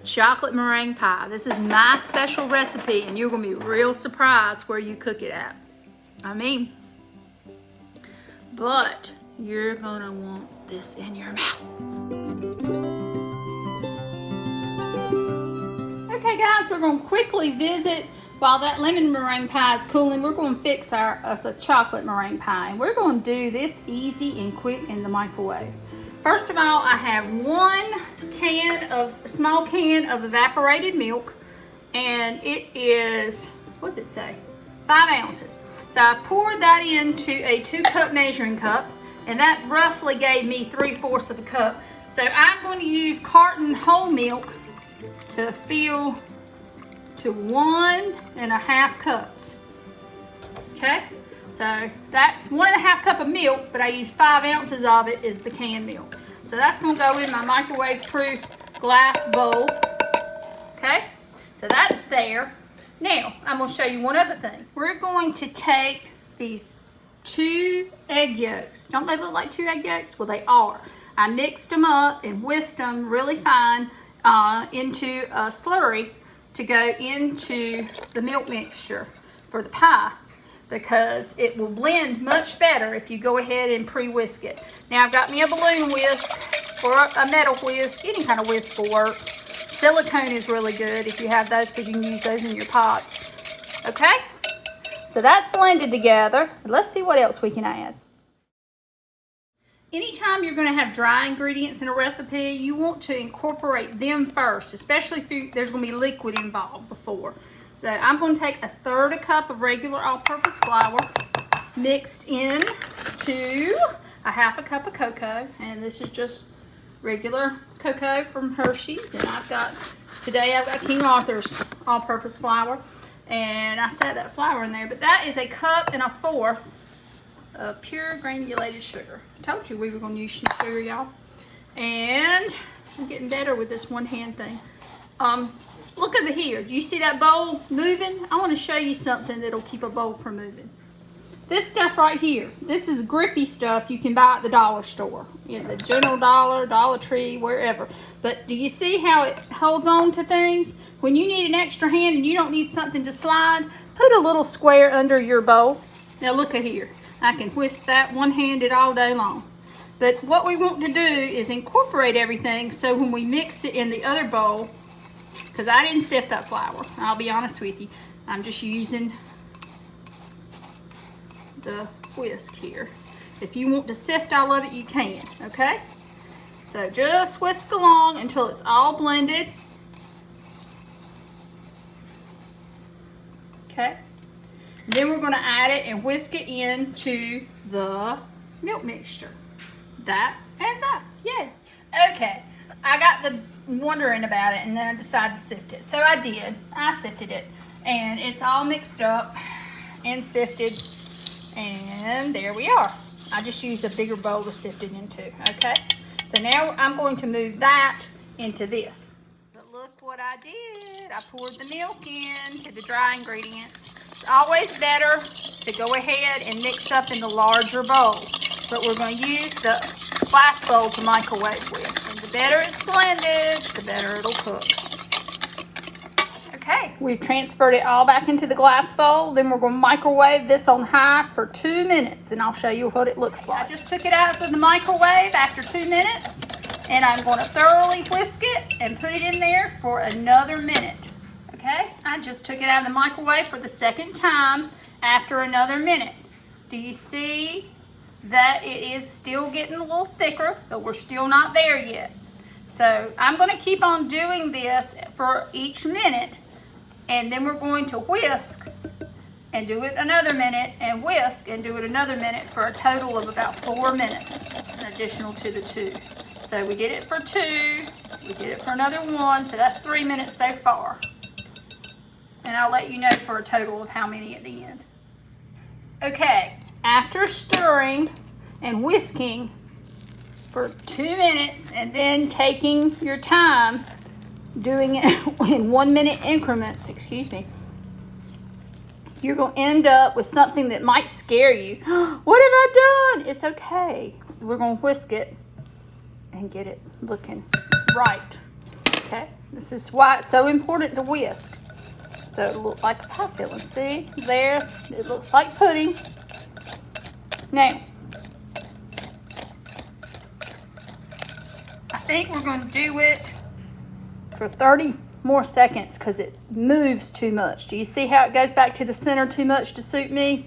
Chocolate meringue pie. This is my special recipe and you're gonna be real surprised where you cook it at. But you're gonna want this in your mouth. Okay guys, we're gonna quickly visit while that lemon meringue pie is cooling. We're gonna fix us a chocolate meringue pie. And we're gonna do this easy and quick in the microwave. First of all, I have a small can of evaporated milk, and it is, what does it say? 5 ounces. So I poured that into a 2-cup measuring cup, and that roughly gave me 3/4 of a cup. So I'm going to use carton whole milk to fill to 1.5 cups. Okay? So that's 1.5 cup of milk, but I use 5 ounces of it is the canned milk. So that's gonna go in my microwave-proof glass bowl. Okay, so that's there. Now, I'm gonna show you one other thing. We're going to take these 2 egg yolks. Don't they look like 2 egg yolks? Well, they are. I mixed them up and whisked them really fine into a slurry to go into the milk mixture for the pie, because it will blend much better if you go ahead and pre-whisk it. Now I've got me a balloon whisk or a metal whisk, any kind of whisk will work. Silicone is really good if you have those, because you can use those in your pots. Okay, so that's blended together. Let's see what else we can add. Anytime you're gonna have dry ingredients in a recipe, you want to incorporate them first, especially if there's gonna be liquid involved before. So I'm going to take 1/3 cup of regular all-purpose flour mixed in to 1/2 cup of cocoa, and this is just regular cocoa from Hershey's, and today I've got King Arthur's all-purpose flour, and I set that flour in there, but that is 1.25 cups of pure granulated sugar. I told you we were going to use sugar, y'all, and I'm getting better with this one-hand thing. Look over here. Do you see that bowl moving? I want to show you something that'll keep a bowl from moving. This stuff right here, this is grippy stuff you can buy at the dollar store, in the General Dollar, Dollar Tree, wherever. But do you see how it holds on to things? When you need an extra hand and you don't need something to slide, put a little square under your bowl. Now look at here. I can whisk that one-handed all day long. But what we want to do is incorporate everything, so when we mix it in the other bowl, because I didn't sift that flour, I'll be honest with you, I'm just using the whisk here. If you want to sift all of it, you can, okay? So just whisk along until it's all blended. Okay? And then we're going to add it and whisk it into the milk mixture. That and that, yay. Okay, I got the wondering about it, and then I decided to sift it. So I did. I sifted it, and it's all mixed up and sifted, and there we are. I just used a bigger bowl to sift it into, okay? So now I'm going to move that into this. But look what I did. I poured the milk in to the dry ingredients. It's always better to go ahead and mix up in the larger bowl, but we're going to use the glass bowl to microwave with. And the better it's blended, the better it'll cook. Okay, we've transferred it all back into the glass bowl. Then we're going to microwave this on high for 2 minutes, and I'll show you what it looks like. I just took it out of the microwave after 2 minutes, and I'm going to thoroughly whisk it and put it in there for another minute. Okay, I just took it out of the microwave for the second time after another minute. Do you see that it is still getting a little thicker, but we're still not there yet? So I'm going to keep on doing this for each minute, and then we're going to whisk and do it another minute, and whisk and do it another minute, for a total of about 4 minutes, additional to the 2. So we did it for 2, we did it for another 1, so that's 3 minutes so far. And I'll let you know for a total of how many at the end. Okay, after stirring and whisking for 2 minutes, and then taking your time doing it in 1 minute increments, excuse me, you're going to end up with something that might scare you. What have I done? It's okay. We're going to whisk it and get it looking right. Okay, this is why it's so important to whisk. So it looks like a pie filling. See, there, it looks like pudding. Now, I think we're going to do it for 30 more seconds because it moves too much. Do you see how it goes back to the center too much to suit me?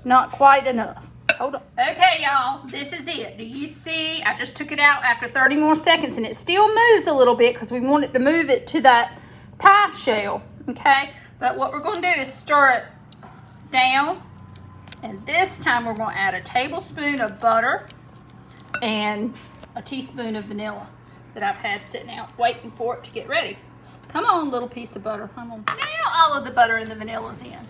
Not quite enough. Hold on. Okay, y'all, this is it. Do you see? I just took it out after 30 more seconds and it still moves a little bit because we want it to move it to that pie shell, okay? But what we're going to do is stir it down, and this time we're going to add a tablespoon of butter and a teaspoon of vanilla that I've had sitting out waiting for it to get ready. Come on, little piece of butter. Come on. Now all of the butter and the vanilla's in.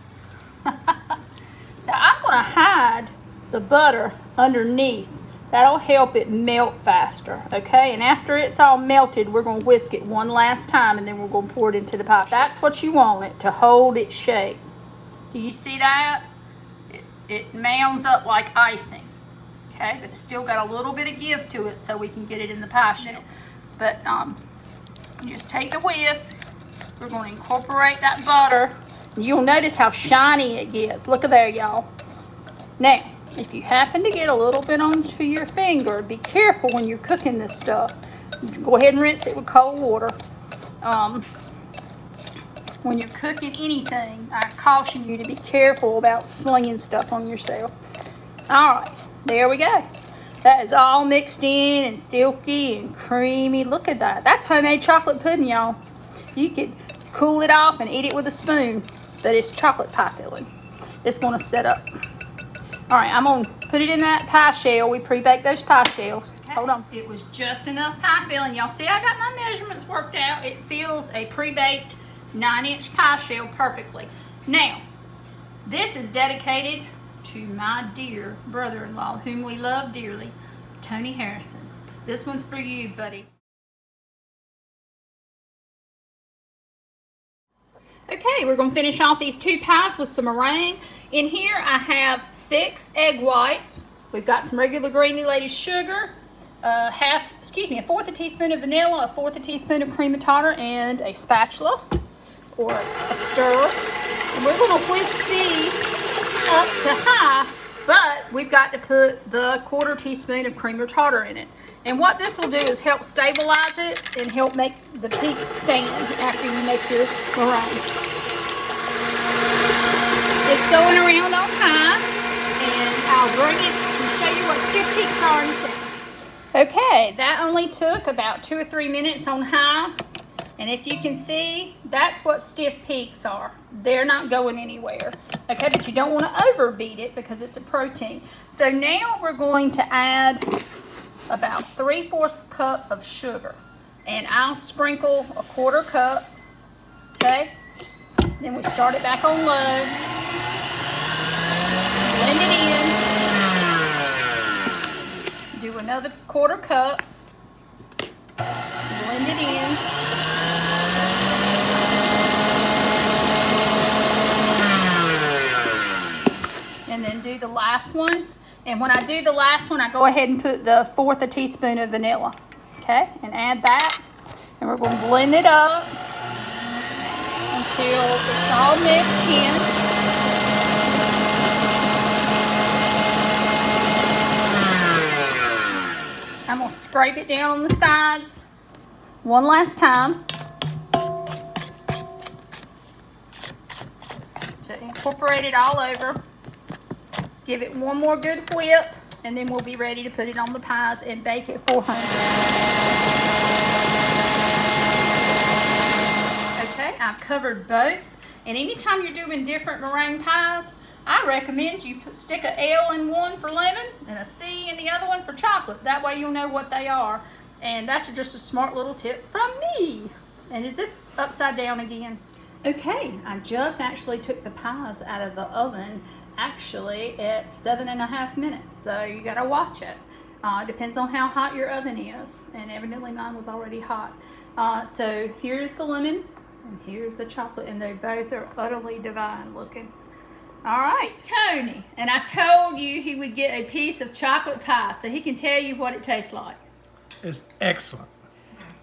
So I'm going to hide the butter underneath. That'll help it melt faster, okay? And after it's all melted, we're going to whisk it one last time, and then we're going to pour it into the pie. That's what you want it to hold its shape. Do you see that? It mounds up like icing, okay? But it's still got a little bit of give to it so we can get it in the pie shell. But you just take the whisk. We're going to incorporate that butter. You'll notice how shiny it gets. Look at there, y'all. Now, if you happen to get a little bit onto your finger, be careful when you're cooking this stuff. Go ahead and rinse it with cold water. When you're cooking anything, I caution you to be careful about slinging stuff on yourself. All right, there we go. That is all mixed in and silky and creamy. Look at that. That's homemade chocolate pudding, y'all. You could cool it off and eat it with a spoon, but it's chocolate pie filling. It's going to set up. All right, I'm going to put it in that pie shell. We pre-baked those pie shells. Okay. Hold on. It was just enough pie filling. Y'all see I got my measurements worked out. It fills a pre-baked 9-inch pie shell perfectly. Now, this is dedicated to my dear brother-in-law, whom we love dearly, Tony Harrison. This one's for you, buddy. Okay, we're going to finish off these 2 pies with some meringue. In here, I have 6 egg whites. We've got some regular granulated sugar, a 1/4 teaspoon of vanilla, a 1/4 teaspoon of cream of tartar, and a spatula or a stirrer. And we're going to whisk these up to high, but we've got to put the 1/4 teaspoon of cream of tartar in it. And what this will do is help stabilize it and help make the peaks stand after you make your meringue. It's going around on high, and I'll bring it and show you what stiff peaks are in a second. Okay, that only took about 2 or 3 minutes on high. And if you can see, that's what stiff peaks are. They're not going anywhere. Okay, but you don't want to overbeat it because it's a protein. So now we're going to add about 3/4 cup of sugar. And I'll sprinkle a 1/4 cup. Okay, then we start it back on low. Blend it in. Do another 1/4 cup. Blend it in. And then do the last one. And when I do the last one, I go ahead and put the 1/4 teaspoon of vanilla. Okay, and add that. And we're going to blend it up until it's all mixed in. I'm going to scrape it down on the sides one last time to incorporate it all over. Give it one more good whip, and then we'll be ready to put it on the pies and bake at 400. Okay, I've covered both. And anytime you're doing different meringue pies, I recommend you stick an L in one for lemon and a C in the other one for chocolate. That way you'll know what they are. And that's just a smart little tip from me. And is this upside down again? Okay, I just actually took the pies out of the oven actually at 7.5 minutes, so you gotta watch it. Depends on how hot your oven is, and evidently mine was already hot. So here's the lemon and here's the chocolate, and they both are utterly divine looking. All right, Tony. And I told you he would get a piece of chocolate pie so he can tell you what it tastes like. It's excellent.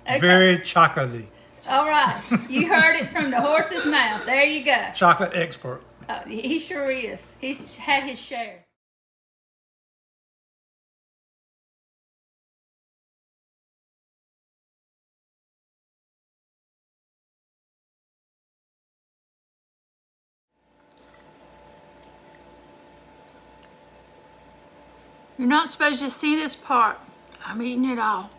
Okay. Very chocolatey. All right. You heard it from the horse's mouth. There you go. Chocolate expert. He sure is. He's had his share. You're not supposed to see this part. I'm eating it all.